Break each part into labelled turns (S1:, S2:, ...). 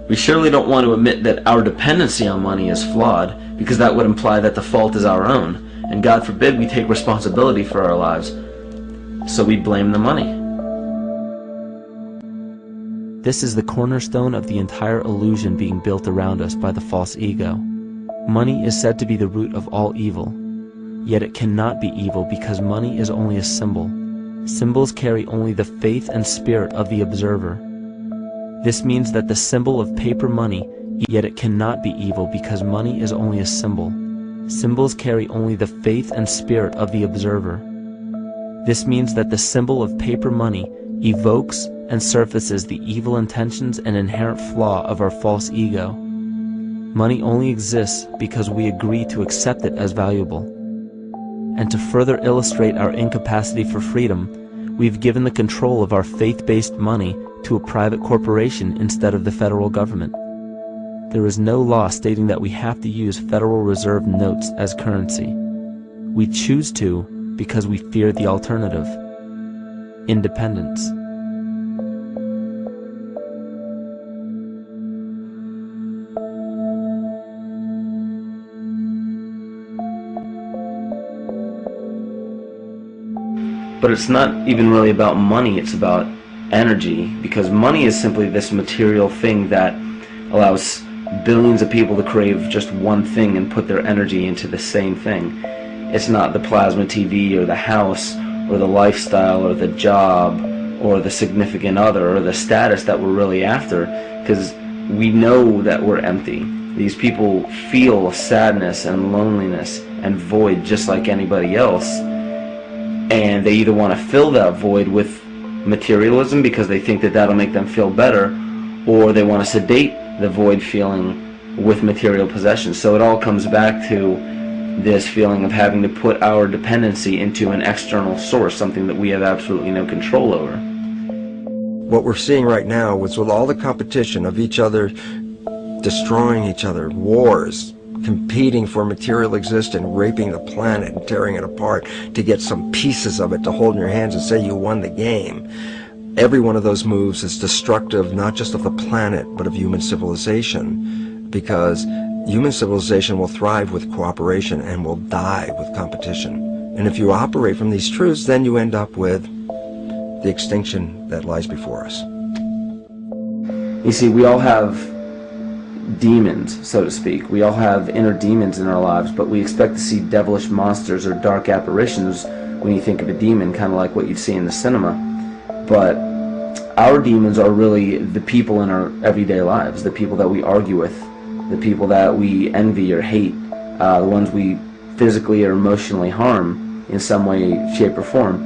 S1: We surely don't want to admit that our dependency on money is flawed, because that would imply that the fault is our own, and God forbid we take responsibility for our lives, so we blame the money.
S2: This is the cornerstone of the entire illusion being built around us by the false ego. Money is said to be the root of all evil, yet it cannot be evil because money is only a symbol. Symbols carry only the faith and spirit of the observer. This means that the symbol of paper money, yet it cannot be evil because money is only a symbol. Symbols carry only the faith and spirit of the observer. This means that the symbol of paper money evokes and surfaces the evil intentions and inherent flaw of our false ego. Money only exists because we agree to accept it as valuable. And to further illustrate our incapacity for freedom, we've given the control of our faith-based money to a private corporation instead of the federal government. There is no law stating that we have to use Federal Reserve notes as currency. We choose to because we fear the alternative: independence.
S1: But it's not even really about money, it's about energy, because money is simply this material thing that allows billions of people to crave just one thing and put their energy into the same thing. It's not the plasma TV or the house or the lifestyle or the job or the significant other or the status that we're really after, because we know that we're empty. These people feel sadness and loneliness and void just like anybody else, and they either want to fill that void with materialism because they think that that'll make them feel better, or they want to sedate the void feeling with material possessions. So it all comes back to this feeling of having to put our dependency into an external source, something that we have absolutely no control over.
S3: What we're seeing right now is with all the competition of each other destroying each other, wars, competing for material existence, raping the planet and tearing it apart to get some pieces of it to hold in your hands and say you won the game. Every one of those moves is destructive, not just of the planet, but of human civilization, because human civilization will thrive with cooperation and will die with competition. And if you operate from these truths, then you end up with the extinction that lies before us.
S1: You see, we all have demons, so to speak. We all have inner demons in our lives, but we expect to see devilish monsters or dark apparitions when you think of a demon, kind of like what you'd see in the cinema. But our demons are really the people in our everyday lives, the people that we argue with, the people that we envy or hate, the ones we physically or emotionally harm in some way, shape, or form.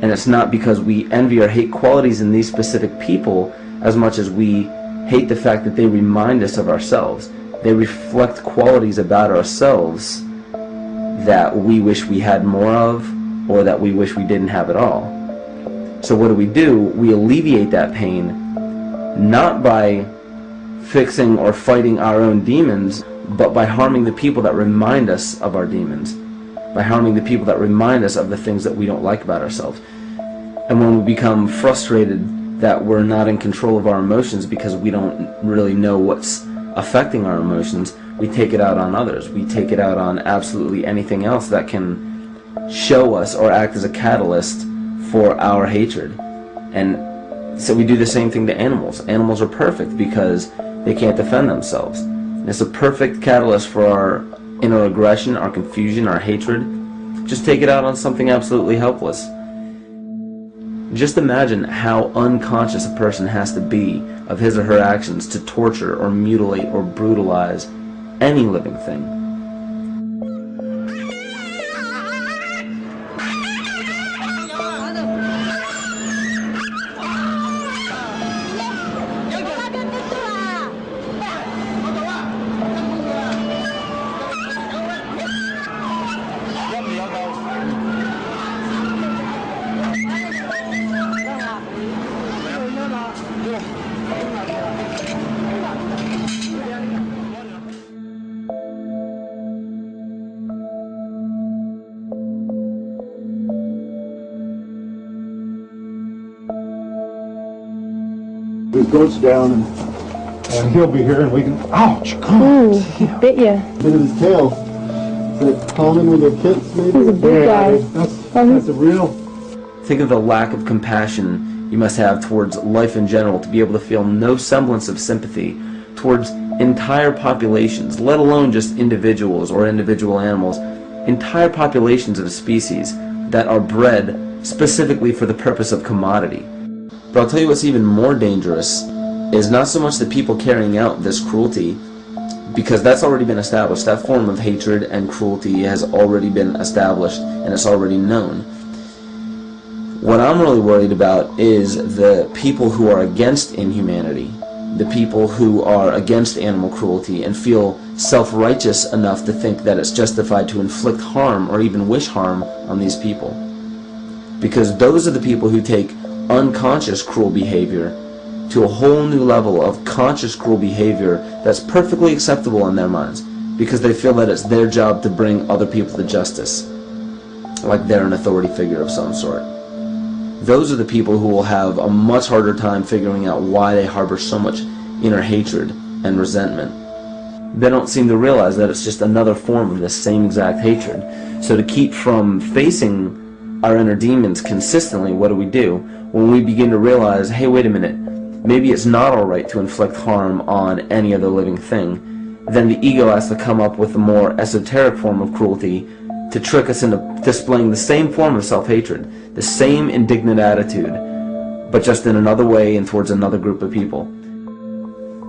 S1: And it's not because we envy or hate qualities in these specific people as much as we hate the fact that they remind us of ourselves. They reflect qualities about ourselves that we wish we had more of, or that we wish we didn't have at all. So what do? We alleviate that pain not by fixing or fighting our own demons, but by harming the people that remind us of our demons, by harming the people that remind us of the things that we don't like about ourselves. And when we become frustrated that we're not in control of our emotions because we don't really know what's affecting our emotions, we take it out on others. We take it out on absolutely anything else that can show us or act as a catalyst for our hatred. And so we do the same thing to animals. Animals are perfect because they can't defend themselves. And it's a perfect catalyst for our inner aggression, our confusion, our hatred. Just take it out on something absolutely helpless. Just imagine how unconscious a person has to be of his or her actions to torture or mutilate or brutalize any living thing.
S4: It goes down and And he'll be here and we can, ouch,
S5: Ooh, he bit you.
S4: look at his tail. Is it common with their kits, maybe?
S5: He's a big guy.
S4: That's a real...
S1: Think of the lack of compassion you must have towards life in general to be able to feel no semblance of sympathy towards entire populations, let alone just individuals or individual animals, entire populations of a species that are bred specifically for the purpose of commodity. But I'll tell you what's even more dangerous is not so much the people carrying out this cruelty, because that's already been established. That form of hatred and cruelty has already been established and it's already known. What I'm really worried about is the people who are against inhumanity, the people who are against animal cruelty and feel self-righteous enough to think that it's justified to inflict harm or even wish harm on these people. Because those are the people who take unconscious cruel behavior to a whole new level of conscious cruel behavior that's perfectly acceptable in their minds, because they feel that it's their job to bring other people to justice, like they're an authority figure of some sort. Those are the people who will have a much harder time figuring out why they harbor so much inner hatred and resentment. They don't seem to realize that it's just another form of this same exact hatred. So to keep from facing our inner demons consistently, what do? When we begin to realize, hey, wait a minute, maybe it's not alright to inflict harm on any other living thing, then the ego has to come up with a more esoteric form of cruelty to trick us into displaying the same form of self-hatred, the same indignant attitude, but just in another way and towards another group of people.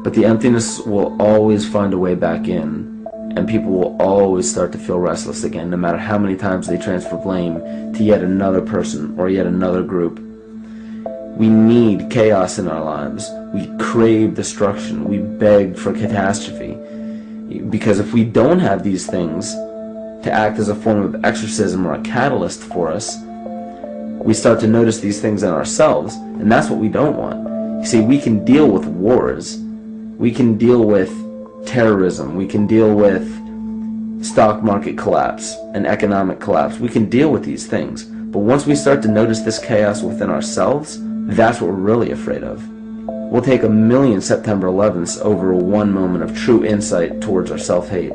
S1: But the emptiness will always find a way back in, and people will always start to feel restless again, no matter how many times they transfer blame to yet another person or yet another group. We need chaos in our lives. We crave destruction. We beg for catastrophe. Because if we don't have these things to act as a form of exorcism or a catalyst for us, we start to notice these things in ourselves, and that's what we don't want. You see, we can deal with wars, we can deal with terrorism, we can deal with stock market collapse and economic collapse, we can deal with these things. But once we start to notice this chaos within ourselves, that's what we're really afraid of. We'll take 1,000,000 September 11ths over one moment of true insight towards our self-hate.